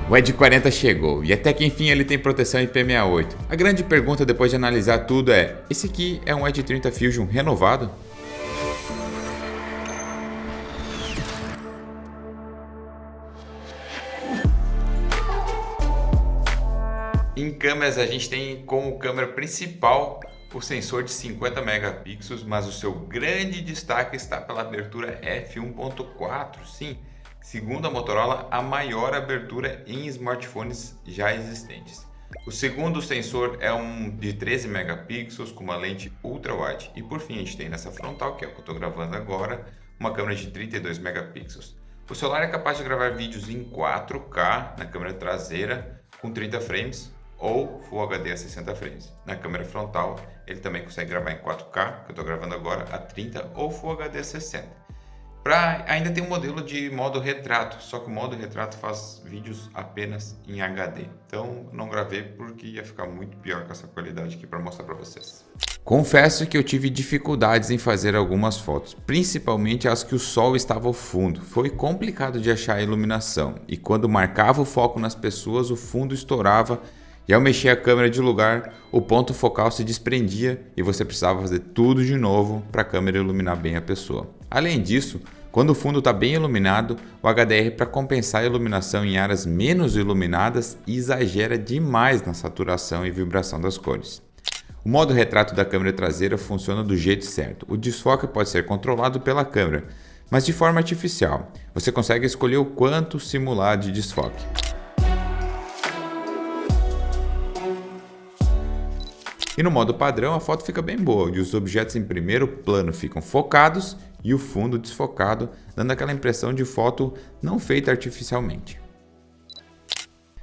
O Edge 40 chegou e até que enfim ele tem proteção IP68. A grande pergunta depois de analisar tudo é: esse aqui é um Edge 30 Fusion renovado? Em câmeras a gente tem como câmera principal o sensor de 50 megapixels, mas o seu grande destaque está pela abertura f1.4, sim, segundo a Motorola, a maior abertura em smartphones já existentes. O segundo sensor é um de 13 megapixels com uma lente ultra-wide. E por fim a gente tem nessa frontal, que é o que eu estou gravando agora, uma câmera de 32 megapixels. O celular é capaz de gravar vídeos em 4K na câmera traseira com 30 frames ou Full HD a 60 frames. Na câmera frontal, ele também consegue gravar em 4K, que eu estou gravando agora, a 30 ou Full HD a 60. Ainda tem um modelo de modo retrato, só que o modo retrato faz vídeos apenas em HD. Então não gravei porque ia ficar muito pior com essa qualidade aqui para mostrar para vocês. Confesso que eu tive dificuldades em fazer algumas fotos, principalmente as que o sol estava ao fundo. Foi complicado de achar a iluminação e quando marcava o foco nas pessoas, o fundo estourava. E ao mexer a câmera de lugar, o ponto focal se desprendia e você precisava fazer tudo de novo para a câmera iluminar bem a pessoa. Além disso, quando o fundo está bem iluminado, o HDR, para compensar a iluminação em áreas menos iluminadas, exagera demais na saturação e vibração das cores. O modo retrato da câmera traseira funciona do jeito certo. O desfoque pode ser controlado pela câmera, mas de forma artificial. Você consegue escolher o quanto simular de desfoque. E no modo padrão a foto fica bem boa e os objetos em primeiro plano ficam focados e o fundo desfocado, dando aquela impressão de foto não feita artificialmente.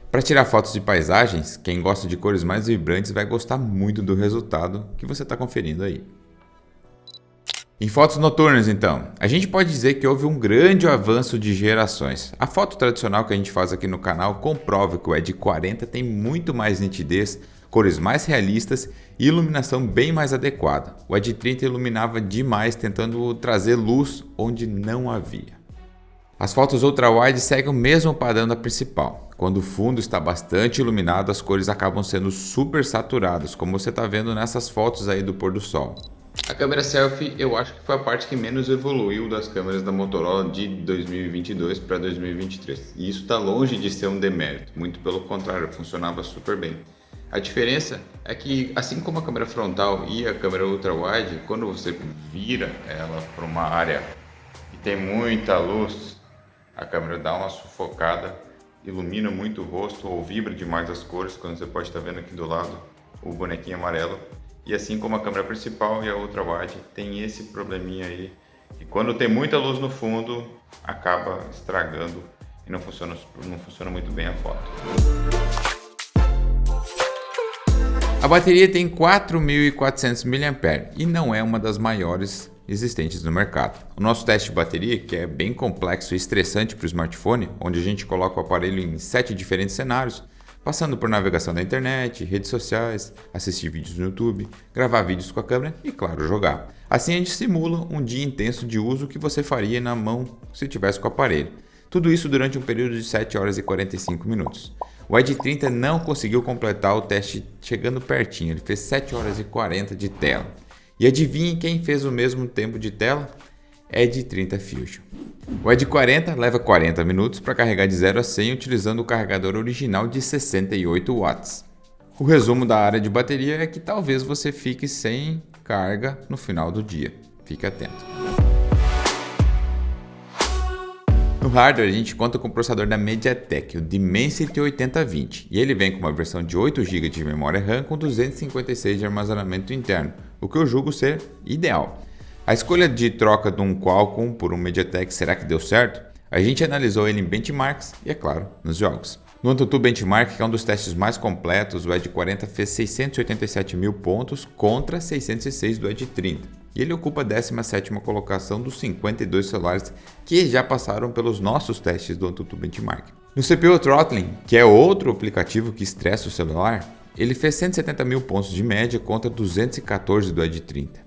Para tirar fotos de paisagens, quem gosta de cores mais vibrantes vai gostar muito do resultado que você está conferindo aí. Em fotos noturnas então, a gente pode dizer que houve um grande avanço de gerações. A foto tradicional que a gente faz aqui no canal comprova que o Edge 40 tem muito mais nitidez, cores mais realistas e iluminação bem mais adequada. O Edge 30 iluminava demais, tentando trazer luz onde não havia. As fotos ultra-wide seguem o mesmo padrão da principal. Quando o fundo está bastante iluminado, as cores acabam sendo super saturadas, como você está vendo nessas fotos aí do pôr do sol. A câmera selfie eu acho que foi a parte que menos evoluiu das câmeras da Motorola de 2022 para 2023. E isso está longe de ser um demérito, muito pelo contrário, funcionava super bem. A diferença é que, assim como a câmera frontal e a câmera ultra-wide, quando você vira ela para uma área e tem muita luz, a câmera dá uma sufocada, ilumina muito o rosto ou vibra demais as cores, quando você pode estar vendo aqui do lado o bonequinho amarelo. E assim como a câmera principal e a ultra-wide, tem esse probleminha aí, que quando tem muita luz no fundo, acaba estragando e não funciona muito bem a foto. A bateria tem 4.400 mAh e não é uma das maiores existentes no mercado. O nosso teste de bateria, que é bem complexo e estressante para o smartphone, onde a gente coloca o aparelho em 7 diferentes cenários, passando por navegação na internet, redes sociais, assistir vídeos no YouTube, gravar vídeos com a câmera e, claro, jogar. Assim a gente simula um dia intenso de uso que você faria na mão se tivesse com o aparelho. Tudo isso durante um período de 7 horas e 45 minutos. O Edge 30 não conseguiu completar o teste chegando pertinho, ele fez 7 horas e 40 de tela. E adivinhe quem fez o mesmo tempo de tela? Edge 30 Fusion. O Edge 40 leva 40 minutos para carregar de 0 a 100 utilizando o carregador original de 68 watts. O resumo da área de bateria é que talvez você fique sem carga no final do dia. Fique atento. No hardware a gente conta com o processador da MediaTek, o Dimensity 8020, e ele vem com uma versão de 8 GB de memória RAM com 256 de armazenamento interno, o que eu julgo ser ideal. A escolha de troca de um Qualcomm por um MediaTek, será que deu certo? A gente analisou ele em benchmarks e, é claro, nos jogos. No AnTuTu Benchmark, que é um dos testes mais completos, o Edge 40 fez 687 mil pontos contra 606 do Edge 30. E ele ocupa a 17ª colocação dos 52 celulares que já passaram pelos nossos testes do AnTuTu Benchmark. No CPU Throttling, que é outro aplicativo que estressa o celular, ele fez 170 mil pontos de média contra 214 do Edge 30.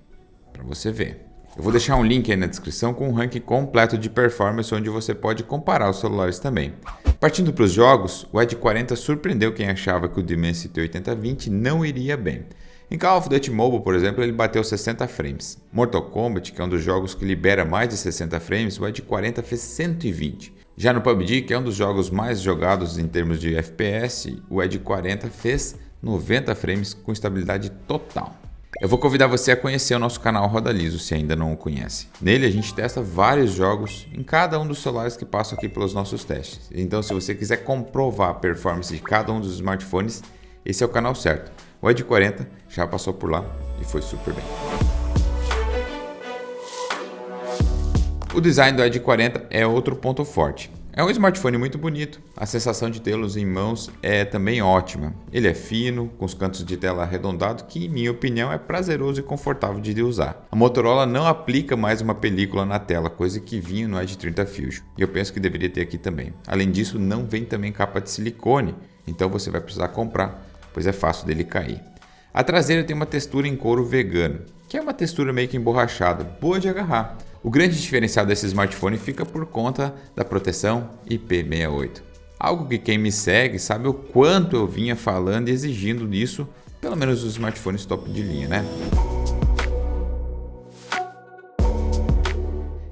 Para você ver. Eu vou deixar um link aí na descrição com um ranking completo de performance onde você pode comparar os celulares também. Partindo para os jogos, o Edge 40 surpreendeu quem achava que o Dimensity 8020 não iria bem. Em Call of Duty Mobile, por exemplo, ele bateu 60 frames. Mortal Kombat, que é um dos jogos que libera mais de 60 frames, o Edge 40 fez 120. Já no PUBG, que é um dos jogos mais jogados em termos de FPS, o Edge 40 fez 90 frames com estabilidade total. Eu vou convidar você a conhecer o nosso canal Roda Liso, se ainda não o conhece. Nele a gente testa vários jogos em cada um dos celulares que passam aqui pelos nossos testes. Então, se você quiser comprovar a performance de cada um dos smartphones, esse é o canal certo. O Edge 40 já passou por lá e foi super bem. O design do Edge 40 é outro ponto forte. É um smartphone muito bonito, a sensação de tê-los em mãos é também ótima. Ele é fino, com os cantos de tela arredondados, que em minha opinião é prazeroso e confortável de usar. A Motorola não aplica mais uma película na tela, coisa que vinha no Edge 30 Fusion, e eu penso que deveria ter aqui também. Além disso, não vem também capa de silicone, então você vai precisar comprar, pois é fácil dele cair. A traseira tem uma textura em couro vegano, que é uma textura meio que emborrachada, boa de agarrar. O grande diferencial desse smartphone fica por conta da proteção IP68. Algo que quem me segue sabe o quanto eu vinha falando e exigindo disso, pelo menos os smartphones top de linha, né?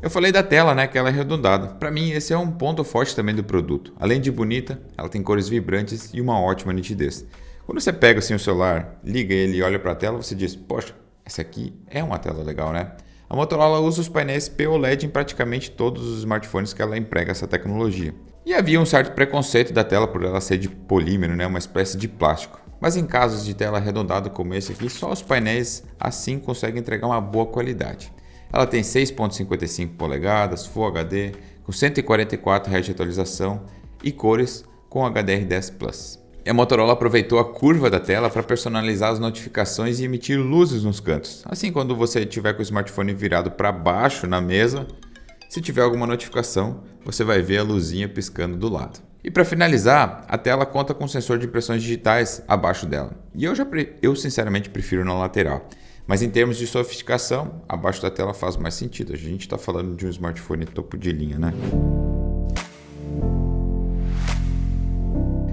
Eu falei da tela, né, que ela é arredondada. Para mim, esse é um ponto forte também do produto. Além de bonita, ela tem cores vibrantes e uma ótima nitidez. Quando você pega assim o celular, liga ele e olha para a tela, você diz, poxa, essa aqui é uma tela legal, né? A Motorola usa os painéis POLED em praticamente todos os smartphones que ela emprega essa tecnologia. E havia um certo preconceito da tela por ela ser de polímero, né, uma espécie de plástico. Mas em casos de tela arredondada como esse aqui, só os painéis assim conseguem entregar uma boa qualidade. Ela tem 6.55 polegadas, Full HD, com 144 Hz de atualização e cores com HDR10 Plus. E a Motorola aproveitou a curva da tela para personalizar as notificações e emitir luzes nos cantos. Assim, quando você estiver com o smartphone virado para baixo na mesa, se tiver alguma notificação, você vai ver a luzinha piscando do lado. E para finalizar, a tela conta com sensor de impressões digitais abaixo dela. E eu sinceramente prefiro na lateral. Mas em termos de sofisticação, abaixo da tela faz mais sentido. A gente está falando de um smartphone topo de linha, né?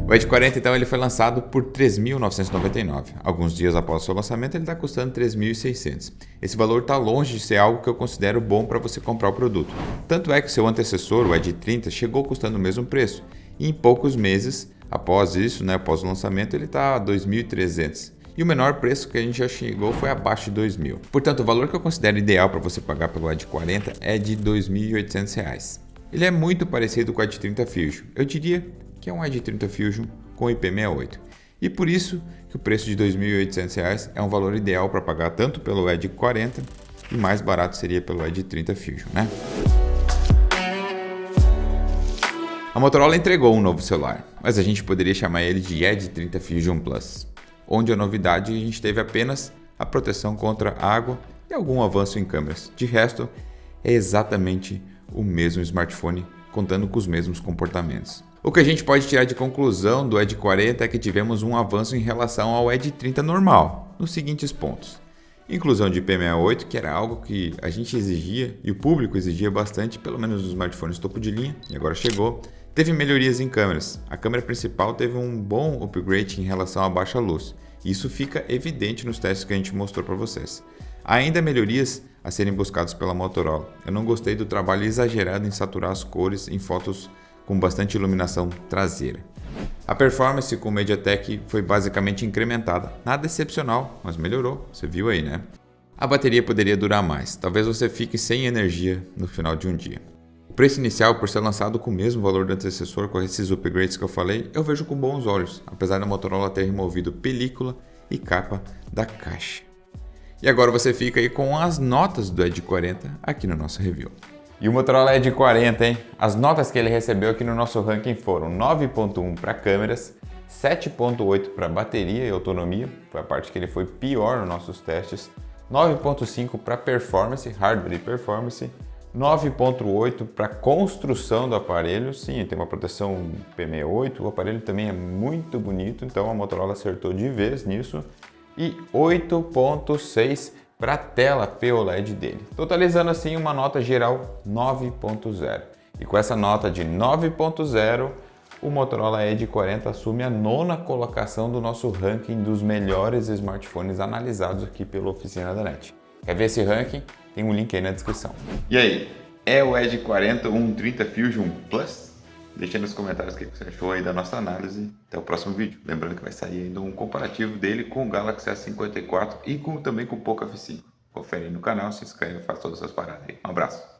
O Edge 40 então ele foi lançado por R$ 3.999. Alguns dias após o seu lançamento ele está custando R$ 3.600. Esse valor está longe de ser algo que eu considero bom para você comprar o produto. Tanto é que seu antecessor, o Edge 30, chegou custando o mesmo preço. E em poucos meses após isso, após o lançamento, ele está a R$ 2.300. E o menor preço que a gente já chegou foi abaixo de R$ 2.000. Portanto, o valor que eu considero ideal para você pagar pelo Edge 40 é de R$ 2.800. Ele é muito parecido com o Edge 30 Fusion. Eu diria que é um Edge 30 Fusion com IP68. E por isso que o preço de R$ 2.800 é um valor ideal para pagar tanto pelo Edge 40 e mais barato seria pelo Edge 30 Fusion, né? A Motorola entregou um novo celular, mas a gente poderia chamar ele de Edge 30 Fusion Plus, onde a novidade a gente teve apenas a proteção contra água e algum avanço em câmeras. De resto, é exatamente o mesmo smartphone contando com os mesmos comportamentos. O que a gente pode tirar de conclusão do Edge 40 é que tivemos um avanço em relação ao Edge 30 normal, nos seguintes pontos. Inclusão de IP68, que era algo que a gente exigia e o público exigia bastante, pelo menos nos smartphones topo de linha, e agora chegou. Teve melhorias em câmeras. A câmera principal teve um bom upgrade em relação à baixa luz. Isso fica evidente nos testes que a gente mostrou para vocês. Há ainda melhorias a serem buscadas pela Motorola. Eu não gostei do trabalho exagerado em saturar as cores em fotos com bastante iluminação traseira. A performance com o MediaTek foi basicamente incrementada. Nada excepcional, mas melhorou, você viu aí, né? A bateria poderia durar mais, talvez você fique sem energia no final de um dia. O preço inicial, por ser lançado com o mesmo valor do antecessor, com esses upgrades que eu falei, eu vejo com bons olhos, apesar da Motorola ter removido película e capa da caixa. E agora você fica aí com as notas do Edge 40 aqui no nosso review. E o Motorola Edge 40, hein? As notas que ele recebeu aqui no nosso ranking foram 9.1 para câmeras, 7.8 para bateria e autonomia, foi a parte que ele foi pior nos nossos testes, 9.5 para performance, hardware e performance, 9.8 para construção do aparelho, sim, tem uma proteção IP68, o aparelho também é muito bonito, então a Motorola acertou de vez nisso, e 8.6 para a tela POLED dele, totalizando assim uma nota geral 9.0. E com essa nota de 9.0, o Motorola Edge 40 assume a 9ª colocação do nosso ranking dos melhores smartphones analisados aqui pela Oficina da NET. Quer ver esse ranking? Tem um link aí na descrição. E aí, é o Edge 40 um 30 Fusion Plus? Deixa aí nos comentários o que você achou aí da nossa análise. Até o próximo vídeo. Lembrando que vai sair ainda um comparativo dele com o Galaxy S54 e também com o Poco F5. Confere aí no canal, se inscreve, faz todas essas paradas aí. Um abraço.